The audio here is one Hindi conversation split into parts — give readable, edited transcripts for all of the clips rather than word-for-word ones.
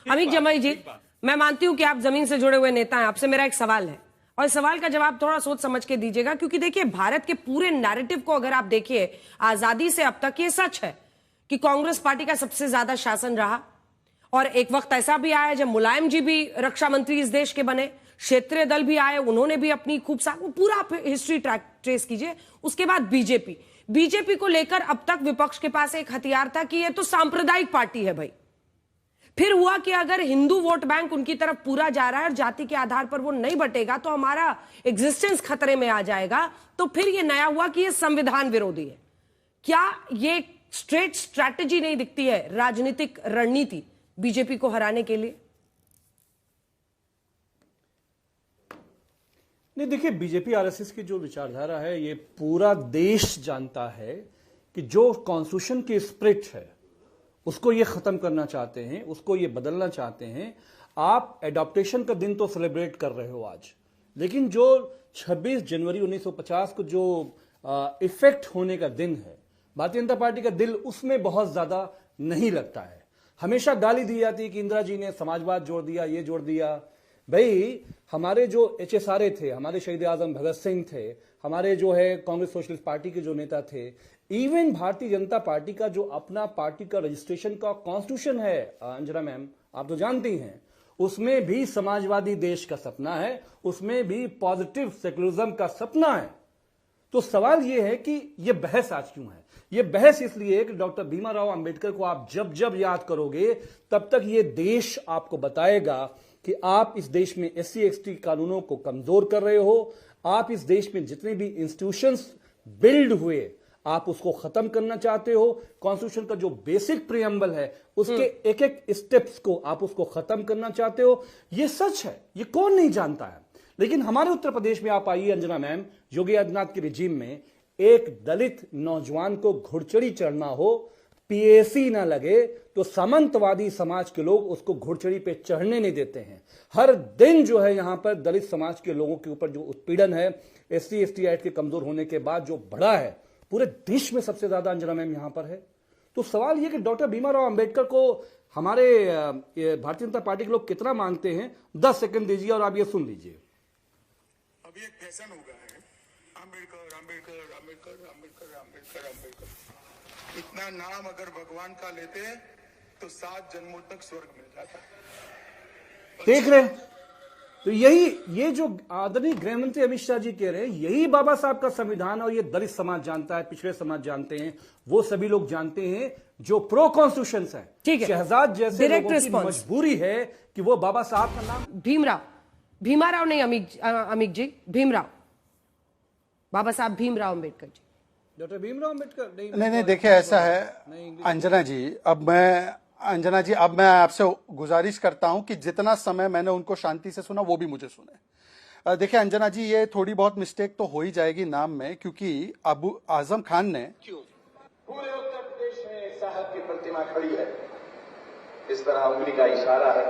अमित जमाई जी, मैं मानती हूं कि आप जमीन से जुड़े हुए नेता हैं। आपसे मेरा एक सवाल है और इस सवाल का जवाब थोड़ा सोच समझ के दीजिएगा, क्योंकि देखिए भारत के पूरे नैरेटिव को अगर आप देखिए आजादी से अब तक, ये सच है कि कांग्रेस पार्टी का सबसे ज्यादा शासन रहा और एक वक्त ऐसा भी आया जब मुलायम जी भी रक्षा मंत्री इस देश के बने, क्षेत्रीय दल भी आए, उन्होंने भी अपनी खूब पूरा आप हिस्ट्री ट्रेस कीजिए। उसके बाद बीजेपी को लेकर अब तक विपक्ष के पास एक हथियार था कि ये तो सांप्रदायिक पार्टी है भाई। फिर हुआ कि अगर हिंदू वोट बैंक उनकी तरफ पूरा जा रहा है और जाति के आधार पर वो नहीं बटेगा तो हमारा एग्जिस्टेंस खतरे में आ जाएगा, तो फिर ये नया हुआ कि ये संविधान विरोधी है। क्या ये स्ट्रेट स्ट्रैटेजी नहीं दिखती है, राजनीतिक रणनीति बीजेपी को हराने के लिए? नहीं, देखिए बीजेपी आरएसएस की जो विचारधारा है ये पूरा देश जानता है कि जो कॉन्स्टिट्यूशन की स्पिरिट है उसको ये खत्म करना चाहते हैं, उसको ये बदलना चाहते हैं। आप एडॉप्टेशन का दिन तो सेलिब्रेट कर रहे हो आज, लेकिन जो 26 जनवरी 1950 को जो इफेक्ट होने का दिन है, भारतीय जनता पार्टी का दिल उसमें बहुत ज्यादा नहीं लगता है। हमेशा गाली दी जाती है कि इंदिरा जी ने समाजवाद जोड़ दिया, ये जोड़ दिया। भाई हमारे जो एचएसआरए थे, हमारे शहीद आजम भगत सिंह थे, हमारे जो है कांग्रेस सोशलिस्ट पार्टी के जो नेता थे, इवन भारतीय जनता पार्टी का जो अपना पार्टी का रजिस्ट्रेशन का कॉन्स्टिट्यूशन है, अंजना मैम आप तो जानती हैं, उसमें भी समाजवादी देश का सपना है, उसमें भी पॉजिटिव सेकुलरिज्म का सपना है। तो सवाल यह है कि यह बहस आज क्यों है? यह बहस इसलिए कि डॉक्टर भीमराव अंबेडकर को आप जब जब याद करोगे तब तक यह देश आपको बताएगा कि आप इस देश में एससी एसटी कानूनों को कमजोर कर रहे हो। आप इस देश में जितने भी इंस्टीट्यूशंस बिल्ड हुए आप उसको खत्म करना चाहते हो। कॉन्स्टिट्यूशन का जो बेसिक प्रियम्बल है उसके एक एक स्टेप्स को आप उसको खत्म करना चाहते हो। यह सच है, यह कौन नहीं जानता है। लेकिन हमारे उत्तर प्रदेश में आप आइए अंजना मैम, योगी आदित्यनाथ के रिजीम में एक दलित नौजवान को घुड़चड़ी चढ़ना हो, पीएसी ना लगे तो सामंतवादी समाज के लोग उसको घुड़चड़ी पे चढ़ने नहीं देते हैं। हर दिन जो है यहां पर दलित समाज के लोगों के ऊपर जो उत्पीड़न है, एससी एसटी एक्ट के कमजोर होने के बाद जो बढ़ा है, पूरे देश में सबसे ज्यादा अंजना मैम यहां पर है। तो सवाल यह कि डॉक्टर भीमराव अंबेडकर को हमारे भारतीय जनता पार्टी के लोग कितना मानते हैं? 10 सेकंड दीजिए और आप ये सुन लीजिए। अभी एक फैशन हो गया है, अंबेडकर अंबेडकर अंबेडकर अंबेडकर अंबेडकर अंबेडकर। इतना नाम अगर भगवान का लेते हैं तो 7 जन्मों तक स्वर्ग मिल जाता है। देख रहे हैं? तो यही ये जो आदरणीय गृह मंत्री अमित शाह जी कह रहे हैं, यही बाबा साहब का संविधान और ये दलित समाज जानता है, पिछड़े समाज जानते हैं, वो सभी लोग जानते हैं जो प्रो कॉन्स्टिट्यूशन है। ठीक है, शहजाद जैसे लोगों की मजबूरी है कि वो बाबा साहब का नाम भीमराव नहीं, अमित जी, भीमराव, बाबा साहब भीमराव अंबेडकर जी, डॉक्टर भीमराव अंबेडकर नहीं, देखिए ऐसा है अंजना जी, अब मैं आपसे गुजारिश करता हूं कि जितना समय मैंने उनको शांति से सुना वो भी मुझे सुने। देखिए अंजना जी, ये थोड़ी बहुत मिस्टेक तो हो ही जाएगी नाम में, क्योंकि अबू आजम खान ने पूरे उत्तर प्रदेश में साहब की प्रतिमा खड़ी है, इस तरह उंगली का इशारा है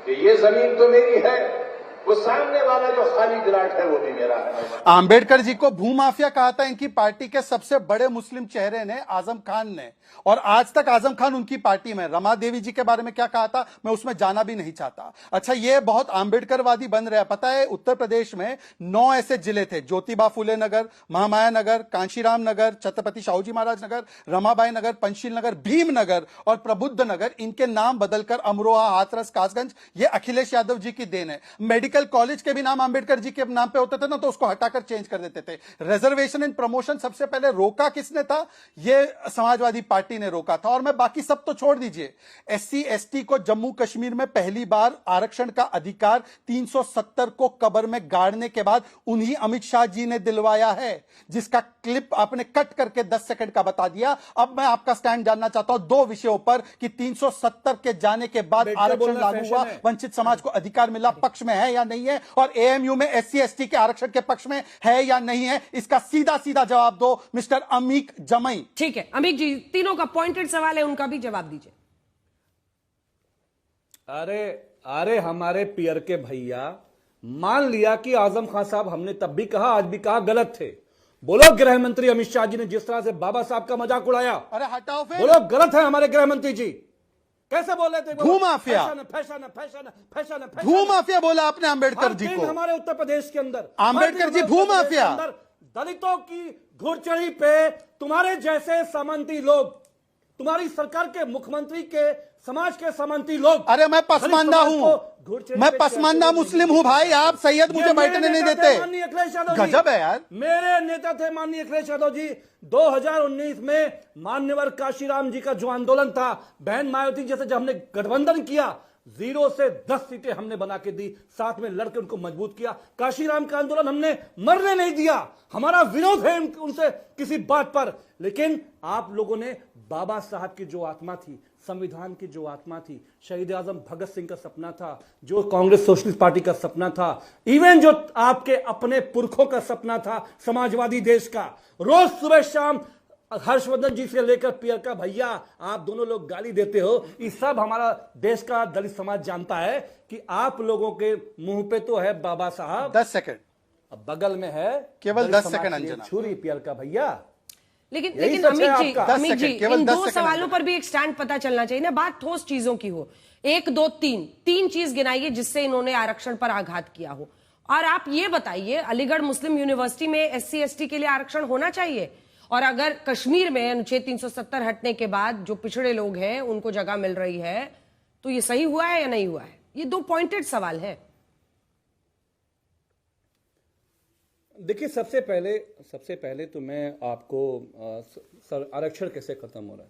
कि ये जमीन तो मेरी है, वो सामने वाला जो खाली विराट है वो भी मेरा है। आंबेडकर जी को भूमाफिया कहा था इनकी पार्टी के सबसे बड़े मुस्लिम चेहरे ने, आजम खान ने, और आज तक आजम खान उनकी पार्टी में। रमा देवी जी के बारे में क्या कहा था मैं उसमें जाना भी नहीं चाहता। अच्छा, ये बहुत आंबेडकरवादी बन रहा है। पता है उत्तर प्रदेश में 9 ऐसे जिले थे, ज्योतिबा फुले नगर, महामाया नगर, कांशीराम नगर, छत्रपति शाहूजी महाराज नगर, रमाबाई नगर, पंचशील नगर, भीम नगर और प्रबुद्ध नगर, इनके नाम बदलकर अमरोहा, हाथरस, कासगंज, ये अखिलेश यादव जी की देन है। मेडिकल कॉलेज के भी नाम अंबेडकर जी के नाम पे होते थे ना, तो उसको हटाकर चेंज कर देते थे। रिजर्वेशन एंड प्रमोशन सबसे पहले रोका किसने था? ये समाजवादी पार्टी ने रोका था। और मैं बाकी सब तो छोड़ दीजिए, एससी एसटी को जम्मू कश्मीर में पहली बार आरक्षण का अधिकार 370 को कब्र में गाड़ने के बाद उन्हीं अमित शाह जी ने दिलवाया है, जिसका क्लिप आपने कट करके 10 सेकंड का बता दिया। अब मैं आपका स्टैंड जानना चाहता हूं 2 विषयों पर कि 370 के जाने के बाद आरक्षण लागू हुआ, वंचित समाज को अधिकार मिला, पक्ष में है या नहीं है, और एएमयू में एससी एसटी के आरक्षण के पक्ष में है या नहीं है, इसका सीधा सीधा जवाब दो मिस्टर अमीक जमई। ठीक है अमीक जी, तीनों का पॉइंटेड सवाल है, उनका भी जवाब दीजिए। अरे हमारे पियर के भैया, मान लिया कि आजम खान साहब, हमने तब भी कहा आज भी कहा, गलत थे। बोलो गृह मंत्री अमित शाह जी ने जिस तरह से बाबा साहब का मजाक उड़ाया, अरे हटाओ फिर, बोलो गलत है हमारे गृह मंत्री जी। कैसे बोल रहे थे? भूमाफिया। Fashion fashion fashion fashion fashion. भूमाफिया बोला आपने अंबेडकर जी को। हमारे उत्तर प्रदेश के अंदर अंबेडकर जी भूमाफिया। दलितों की घुड़चढ़ी पे तुम्हारे जैसे सामंती लोग, तुम्हारी सरकार के मुख्यमंत्री के समाज के सामंती लोग, अरे मैं पसमानदा हूं, मैं पसमानदा मुस्लिम हूं भाई, आप सैयद मुझे बैठने नहीं देते। माननीय अखिलेश यादव जी, गजब है यार। मेरे नेता थे माननीय अखिलेश यादव जी। 2019 में मान्यवर काशीराम जी का जो आंदोलन था, बहन मायावती जैसे जब हमने गठबंधन किया, 0 से 10 सीटें हमने बना के दी, साथ में लड़के उनको मजबूत किया। काशीराम का आंदोलन हमने मरने नहीं दिया, हमारा विरोध है उनसे किसी बात पर। लेकिन आप लोगों ने बाबा साहब की जो आत्मा थी, संविधान की जो आत्मा थी, शहीद आजम भगत सिंह का सपना था, जो कांग्रेस सोशलिस्ट पार्टी का सपना था, इवन जो आपके अपने पुरखों का सपना था समाजवादी देश का, रोज सुबह शाम हर्षवर्धन जी से लेकर प्रियंका भैया आप दोनों लोग गाली देते हो, ये सब हमारा देश का दलित समाज जानता है कि आप लोगों के मुंह पे तो है बाबा साहब, 10 सेकंड, अब बगल में है केवल दलित 10 समाज सेकंड की अंजना। छुरी प्रियंका भैया। लेकिन यही लेकिन सच है अमित जी, आपका। अमित जी, केवल इन 10 दो सेकंड सवालों अंजना। पर भी एक स्टैंड पता चलना चाहिए ना, बात ठोस चीजों की हो। 1 2 3 चीज गिनाइए जिससे इन्होंने आरक्षण पर आघात किया हो। और आप ये बताइए, अलीगढ़ मुस्लिम यूनिवर्सिटी में SC ST के लिए आरक्षण होना चाहिए, और अगर कश्मीर में अनुच्छेद 370 हटने के बाद जो पिछड़े लोग हैं उनको जगह मिल रही है, तो ये सही हुआ है या नहीं हुआ है? ये 2 पॉइंटेड सवाल है। देखिए, सबसे पहले तो मैं आपको सर आरक्षण कैसे खत्म हो रहा है,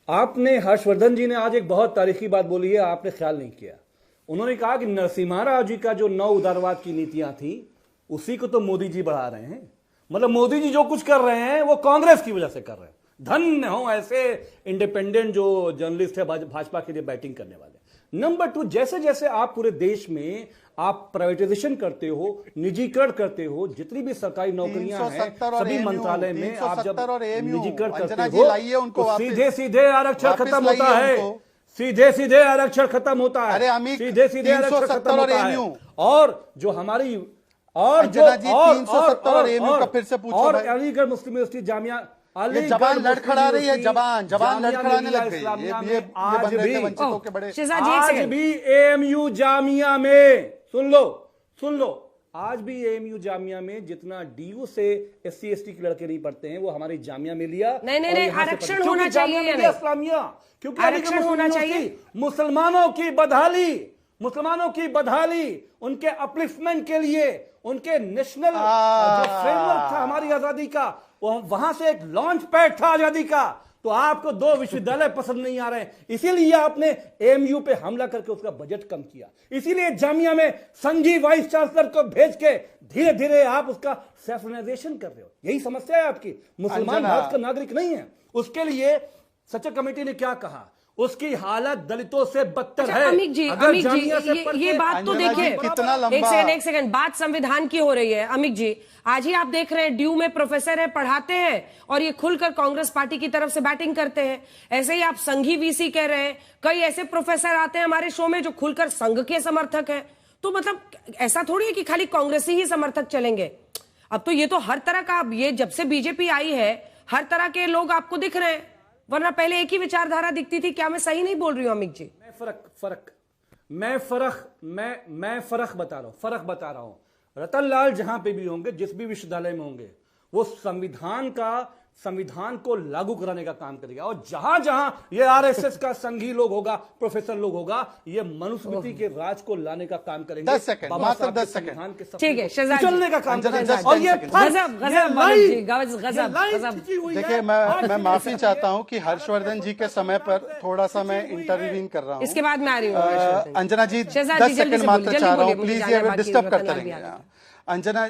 आपने हर्षवर्धन जी ने आज एक बहुत तारीखी बात बोली है, आपने ख्याल नहीं किया। उन्होंने कहा कि नरसिम्हा राव जी का जो 9 उदारवाद की नीतियां थी, उसी को तो मोदी जी बढ़ा रहे हैं। मतलब मोदी जी जो कुछ कर रहे हैं वो कांग्रेस की वजह से कर रहे हैं। धन्य हो ऐसे इंडिपेंडेंट जो जर्नलिस्ट है भाजपा के लिए बैटिंग करने वाले। नंबर 2, जैसे जैसे आप पूरे देश में आप प्राइवेटाइजेशन करते हो, निजीकरण करते हो, जितनी भी सरकारी नौकरियां हैं सभी मंत्रालय में आप जब निजीकरण करते हो तो सीधे सीधे आरक्षण खत्म होता है, सीधे सीधे आरक्षण खत्म होता है। अरे अमित, सीधे सीधे आरक्षण खत्म होता है। और जो हमारी और जो 370 और एएमयू का फिर से पूछो और भाई। अलीगढ़ मुस्लिम यूनिवर्सिटी जामिया, ये जबान लड़खड़ा रही है, जबान लड़खड़ाने लग गई। ये बन रहे थे वंचितों के बड़े। आज भी एएमयू जामिया में सुन लो, आज भी एएमयू जामिया में जितना डीयू से SC ST के लड़के नहीं पढ़ते हैं वो हमारी जामिया में लिया। नहीं, आरक्षण होना चाहिए इस्लामिया, क्योंकि आरक्षण होना चाहिए। मुसलमानों की बदहाली, उनके अपलिफ्टमेंट के लिए, उनके नेशनल जो फ्रेमवर्क था हमारी आजादी का, वहां से एक लॉन्च पैड था आजादी का। तो आपको 2 विश्वविद्यालय पसंद नहीं आ रहे हैं, इसीलिए आपने एएमयू पे हमला करके उसका बजट कम किया। इसीलिए जामिया में संघी वाइस चांसलर को भेज के धीरे धीरे आप उसका सेफलाइजेशन कर रहे हो। यही समस्या है आपकी। मुसलमान भारत का नागरिक नहीं है। उसके लिए सचर कमेटी ने क्या कहा, उसकी हालत दलितों से बदतर है। अमित जी, ये बात तो देखिए, कितना लंबा। एक सेकंड, बात संविधान की हो रही है। अमित जी, आज ही आप देख रहे हैं ड्यू में प्रोफेसर है, पढ़ाते हैं और ये खुलकर कांग्रेस पार्टी की तरफ से बैटिंग करते हैं। ऐसे ही आप संघी VC कह रहे हैं, कई ऐसे प्रोफेसर आते हैं हमारे शो में जो खुलकर संघ के समर्थक हैं। तो मतलब ऐसा थोड़ी है कि खाली कांग्रेसी ही समर्थक चलेंगे। अब तो ये तो हर तरह का, ये जब से बीजेपी आई है हर तरह के लोग आपको दिख रहे हैं, वरना पहले एक ही विचारधारा दिखती थी। क्या मैं सही नहीं बोल रही हूं अमित जी? मैं फर्क बता रहा हूं। रतन लाल जहां पे भी होंगे, जिस भी विश्वविद्यालय में होंगे, वो संविधान को लागू कराने का काम करेगा। और जहां जहां ये RSS का संघी लोग होगा, प्रोफेसर लोग होगा, ये मनुस्मृति के राज को लाने का काम करेंगे। 10 सेकंड, मात्र 10 सेकंड। ठीक है, शहजाद चलने का काम करेंगे। और ये गजब। देखिए, मैं माफी चाहता हूं कि हर्षवर्धन जी के समय पर थोड़ा सा मैं इंटरव्यूइंग कर रहा हूं। इसके बाद मैं आ रही हूँ। अंजना जी, 10 सेकंड मात्र चाह रहा हूं, प्लीज, ये डिस्टर्ब करते रहेंगे। अंजना,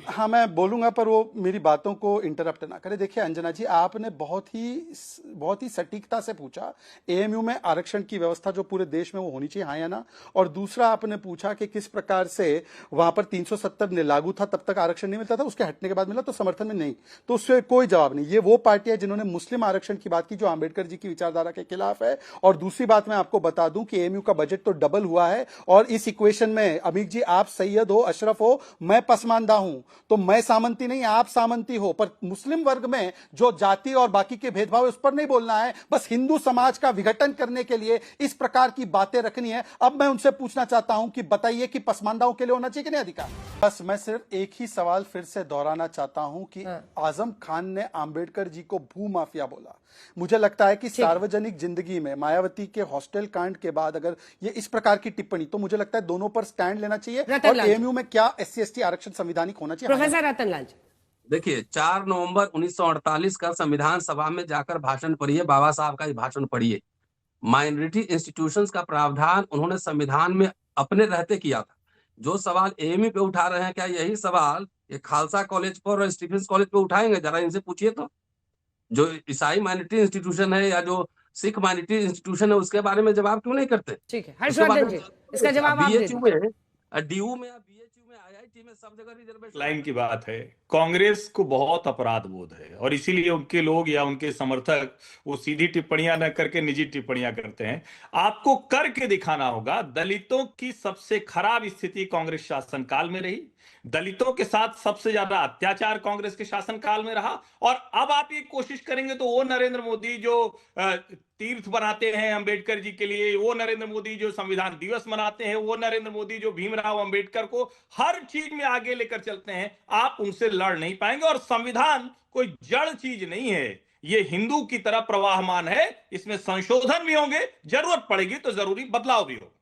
हाँ मैं बोलूंगा पर वो मेरी बातों को इंटरप्ट ना करे। देखिए अंजना जी, आपने बहुत ही सटीकता से पूछा एएमयू में आरक्षण की व्यवस्था जो पूरे देश में वो होनी चाहिए, हाँ या ना। और दूसरा आपने पूछा कि किस प्रकार से वहां पर 370 लागू था, तब तक आरक्षण नहीं मिलता था, उसके हटने के बाद मिला, तो समर्थन में नहीं, तो उससे कोई जवाब नहीं। ये वो पार्टी है जिन्होंने मुस्लिम आरक्षण की बात की जो आंबेडकर जी की विचारधारा के खिलाफ है। और दूसरी बात मैं आपको बता दूं कि एएमयू का बजट तो डबल हुआ है। और इस इक्वेशन में अमित जी, आप सैयद हो, अशरफ हो, मैं पसमानदा हूं, तो मैं सामंती नहीं, आप सामंती हो, पर मुस्लिम वर्ग में जो जाति और बाकी के भेदभाव है उस पर नहीं बोलना है, बस हिंदू समाज का विघटन करने के लिए इस प्रकार की बातें रखनी है। अब मैं उनसे पूछना चाहता हूं कि बताइए कि पसमानदाओं के लिए होना चाहिए कि नहीं अधिकार? बस मैं सिर्फ एक ही सवाल फिर से दोहराना चाहता हूं कि आजम खान ने आंबेडकर जी को भूमाफिया बोला। मुझे लगता है कि सार्वजनिक जिंदगी में मायावती के हॉस्टल कांड के बाद अगर ये इस प्रकार की टिप्पणी, तो मुझे लगता है दोनों पर स्टैंड लेना चाहिए। और एएमयू में क्या SC/ST आरक्षण संवैधानिक होना चाहिए? प्रोफेसर रतनलाल जी, देखिए 4 नवंबर 1948 का संविधान सभा में जाकर भाषण पढ़िए, बाबा साहब का ही भाषण पढ़िए। माइनॉरिटी इंस्टीट्यूशंस का प्रावधान उन्होंने संविधान में अपने रहते किया था। जो सवाल एएमयू पे उठा रहे हैं, क्या यही सवाल ये खालसा कॉलेज पर और स्टीफेंस कॉलेज पे उठाएंगे? जरा इनसे पूछिए तो। जो ईसाई माइनॉरिटी इंस्टीट्यूशन है या जो सिख माइनॉरिटी इंस्टीट्यूशन है, उसके बारे में जवाब क्यों नहीं करते? ठीक है हर्षवर्धन जी, इसका जवाब आप दे बीएचयू दीजिए। में, डीयू में, बीएचयू में, आईआईटी में सब जगह रिजर्वेशन लाइन की बात है। कांग्रेस को बहुत अपराध बोध है और इसीलिए उनके लोग या उनके समर्थक वो सीधी टिप्पणियां न करके निजी टिप्पणियां करते हैं। आपको करके दिखाना होगा। दलितों की सबसे खराब स्थिति कांग्रेस शासनकाल में रही, दलितों के साथ सबसे ज्यादा अत्याचार कांग्रेस के शासनकाल में रहा। और अब आप ये कोशिश करेंगे तो वो नरेंद्र मोदी जो तीर्थ बनाते हैं अंबेडकर जी के लिए, वो नरेंद्र मोदी जो संविधान दिवस मनाते हैं, वो नरेंद्र मोदी जो भीमराव अंबेडकर को हर चीज में आगे लेकर चलते हैं, आप उनसे लड़ नहीं पाएंगे। और संविधान कोई जड़ चीज नहीं है, ये हिंदू की तरह प्रवाहमान है। इसमें संशोधन भी होंगे, जरूरत पड़ेगी तो जरूरी बदलाव भी होगा।